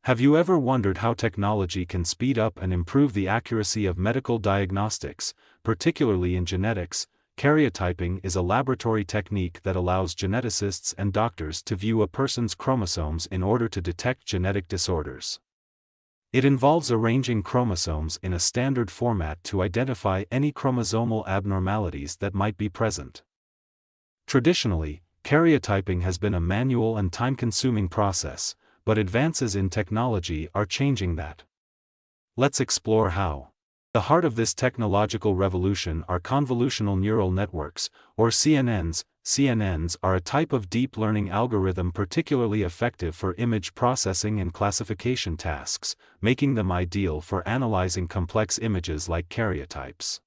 Have you ever wondered how technology can speed up and improve the accuracy of medical diagnostics, particularly in genetics? Karyotyping is a laboratory technique that allows geneticists and doctors to view a person's chromosomes in order to detect genetic disorders. It involves arranging chromosomes in a standard format to identify any chromosomal abnormalities that might be present. Traditionally, karyotyping has been a manual and time-consuming process, but advances in technology are changing that. Let's explore how. The heart of this technological revolution are convolutional neural networks, or CNNs. CNNs are a type of deep learning algorithm particularly effective for image processing and classification tasks, making them ideal for analyzing complex images like karyotypes.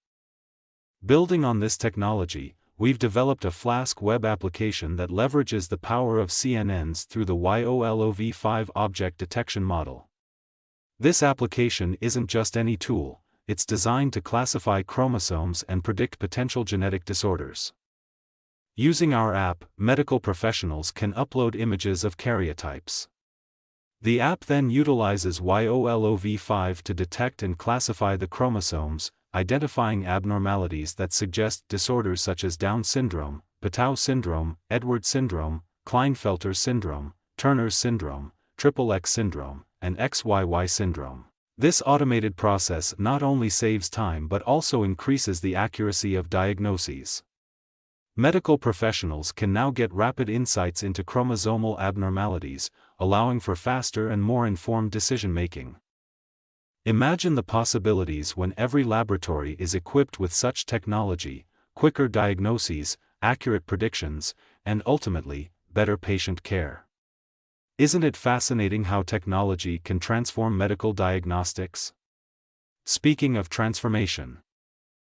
Building on this technology, we've developed a Flask web application that leverages the power of CNNs through the YOLOV5 object detection model. This application isn't just any tool. It's designed to classify chromosomes and predict potential genetic disorders. Using our app, medical professionals can upload images of karyotypes. The app then utilizes YOLOV5 to detect and classify the chromosomes, identifying abnormalities that suggest disorders such as Down syndrome, Patau syndrome, Edwards syndrome, Klinefelter syndrome, Turner syndrome, XXX syndrome, and XYY syndrome. This automated process not only saves time but also increases the accuracy of diagnoses. Medical professionals can now get rapid insights into chromosomal abnormalities, allowing for faster and more informed decision-making. Imagine the possibilities when every laboratory is equipped with such technology: quicker diagnoses, accurate predictions, and ultimately, better patient care. Isn't it fascinating how technology can transform medical diagnostics? Speaking of transformation,